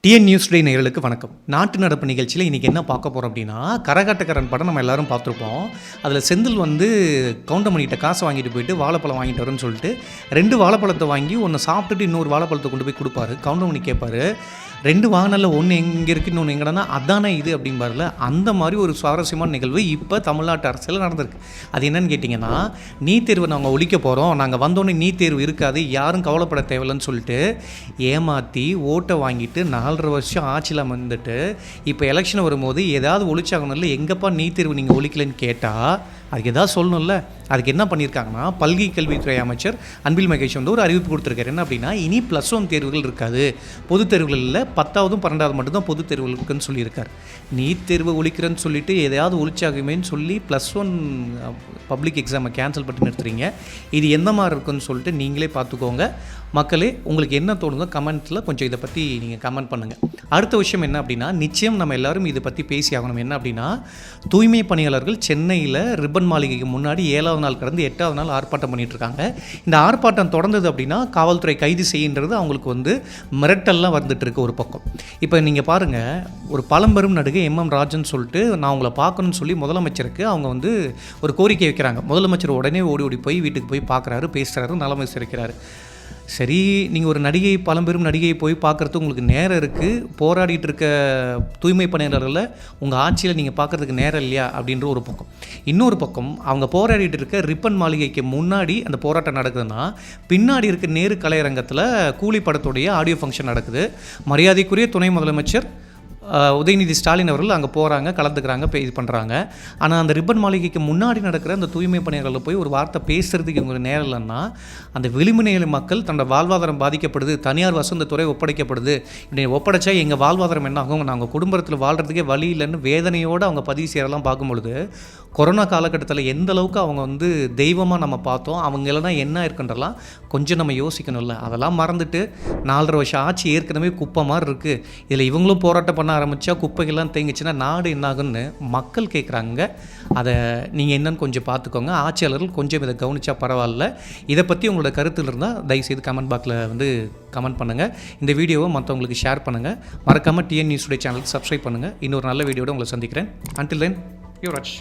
TN news டே நேயர்களுக்கு வணக்கம். நாட்டு நடப்பு நிகழ்ச்சியில் இன்றைக்கி என்ன பார்க்க போகிறோம் அப்படின்னா, கரகாட்டக்காரன் படம் நம்ம எல்லாரும் பார்த்துருப்போம். அதில் செந்தில் கவுண்டமணிகிட்ட காசை வாங்கிட்டு போயிட்டு வாழைப்பழம் வாங்கிட்டு வரேன்னு சொல்லிட்டு 2 வாழைப்பழத்தை வாங்கி ஒன்று சாப்பிட்டுட்டு இன்னொரு வாழைப்பழத்தை கொண்டு போய் கொடுப்பாரு. கவுண்டமணி கேட்பாரு, 2 வாங்கினல ஒன்று எங்கே இருக்குது இன்னொன்று எங்கடனா அதானே இது அப்படிம்பாருல. அந்த மாதிரி ஒரு சுவாரஸ்யமான நிகழ்வு இப்போ தமிழ்நாட்டு அரசியல் நடந்திருக்கு. அது என்னன்னு கேட்டிங்கன்னா, நீட் தேர்வை நாங்கள் ஒழிக்க போகிறோம், நாங்கள் வந்தோடனே நீட் தேர்வு இருக்காது, யாரும் கவலைப்பட தேவையில்லைன்னு சொல்லிட்டு ஏமாற்றி ஓட்டை வாங்கிட்டு 4.5 வருஷம் ஆட்சியில் வந்துட்டு இப்போ எலெக்ஷன் வரும்போது ஏதாவது ஒழிச்சாகணும் இல்லை, எங்கப்பா நீட் தேர்வு நீங்கள் ஒழிக்கலன்னு கேட்டால் அதுக்கு எதாவது சொல்லணும்ல. அதுக்கு என்ன பண்ணியிருக்காங்கன்னா, பல்கி கல்வித்துறை அமைச்சர் அன்பில் மகேஷ் ஒரு அறிவிப்பு கொடுத்துருக்காரு. என்ன அப்படின்னா, இனி +1 தேர்வுகள் இருக்காது, பொது தேர்வுகளில் 10ஆவதும் 12ஆவது மட்டும்தான் பொது தேர்வுகள் இருக்குன்னு சொல்லியிருக்கார். நீட் தேர்வு ஒழிக்கிறேன்னு சொல்லிட்டு எதையாவது ஒழிச்சாகுமேன்னு சொல்லி +1 பப்ளிக் எக்ஸாமை கேன்சல் பண்ணி நிறுத்துறீங்க. இது எந்த மாதிரி இருக்குன்னு சொல்லிட்டு நீங்களே பார்த்துக்கோங்க. மக்களே, உங்களுக்கு என்ன தோணுதோ கமெண்ட்டில் கொஞ்சம் இதை பற்றி நீங்கள் கமெண்ட் பண்ணுங்கள். அடுத்த விஷயம் என்ன அப்படின்னா, நிச்சயம் நம்ம எல்லோரும் இதை பற்றி பேசி ஆகணும். என்ன அப்படின்னா, தூய்மை பணியாளர்கள் சென்னையில் ரிப்பன் மாளிகைக்கு முன்னாடி 7ஆவது நாள் கடந்து 8ஆவது நாள் ஆர்ப்பாட்டம் பண்ணிகிட்ருக்காங்க. இந்த ஆர்ப்பாட்டம் தொடர்ந்தது அப்படின்னா காவல்துறை கைது செய்கின்றது அவங்களுக்கு மிரட்டல்லாம் வந்துட்டுருக்கு ஒரு பக்கம். இப்போ நீங்கள் பாருங்கள், ஒரு பழம்பெரும் நடிகை MM ராஜன் சொல்லிட்டு நான் உங்களை பார்க்கணும்னு சொல்லி முதலமைச்சருக்கு அவங்க ஒரு கோரிக்கை வைக்கிறாங்க. முதலமைச்சர் உடனே ஓடி போய் வீட்டுக்கு போய் பார்க்குறாரு, பேசுகிறாரு, நலம் விசாரிக்கிறாரு. சரி, நீங்கள் ஒரு பழம்பெரும் நடிகையை போய் பார்க்குறதுக்கு உங்களுக்கு நேரம் இருக்குது, போராடிட்டு இருக்க தூய்மை பணியாளர்களை உங்கள் ஆட்சியில் நீங்கள் பார்க்குறதுக்கு நேரம் இல்லையா அப்படின்ற ஒரு பக்கம். இன்னொரு பக்கம், அவங்க போராடிட்டு இருக்க ரிப்பன் மாளிகைக்கு முன்னாடி அந்த போராட்டம் நடக்குதுன்னா, பின்னாடி இருக்க நேரு கலையரங்கத்தில் கூலி படத்துடைய ஆடியோ ஃபங்க்ஷன் நடக்குது. மரியாதைக்குரிய துணை முதலமைச்சர் உதயநிதி ஸ்டாலின் அவர்கள் அங்கே போகிறாங்க, கலந்துக்கிறாங்க, இது பண்ணுறாங்க. ஆனால் அந்த ரிப்பன் மாளிகைக்கு முன்னாடி நடக்கிற அந்த தூய்மை பணியாளர்கள் போய் ஒரு வார்த்தை பேசுகிறதுக்கு இவங்களுக்கு நேரம் இல்லைன்னா, அந்த விளிம்புநிலை மக்கள் தன்னோட வாழ்வாதாரம் பாதிக்கப்படுது, தனியார் வசந்த துறை ஒப்படைக்கப்படுது, இப்படி ஒப்படைச்சா எங்கள் வாழ்வாதாரம் என்ன ஆகும், நாங்கள் குடும்பத்தில் வாழ்கிறதுக்கே வழி இல்லைன்னு வேதனையோடு அவங்க பதிவு செய்யறதெல்லாம் பார்க்கும்பொழுது, கொரோனா காலகட்டத்தில் எந்த அளவுக்கு அவங்க தெய்வமாக நம்ம பார்த்தோம், அவங்களெல்லாம் என்ன இருக்குன்றலாம் கொஞ்சம் நம்ம யோசிக்கணும்ல. அதெல்லாம் மறந்துட்டு 4.5 வருஷம் ஆட்சி ஏற்கனவே குப்பை மாதிரி இருக்குது, இதில் இவங்களும் போராட்டம் பண்ண ஆரம்பித்தா குப்பைகள்லாம் தேங்கிச்சுன்னா நாடு என்னாகுன்னு மக்கள் கேட்குறாங்க. அதை நீங்கள் என்னன்னு கொஞ்சம் பார்த்துக்கோங்க. ஆட்சியாளர்கள் கொஞ்சம் இதை கவனித்தா பரவாயில்ல. இதை பற்றி உங்களோட கருத்தில் இருந்தால் தயவுசெய்து கமெண்ட் பாக்ஸில் கமெண்ட் பண்ணுங்கள். இந்த வீடியோவை மற்றவங்களுக்கு ஷேர் பண்ணுங்கள். மறக்காமல் டிஎன் நியூஸ் டுடே சேனலுக்கு சப்ஸ்கிரைப் பண்ணுங்கள். இன்னொரு நல்ல வீடியோட உங்களை சந்திக்கிறேன். Until then, you Raj.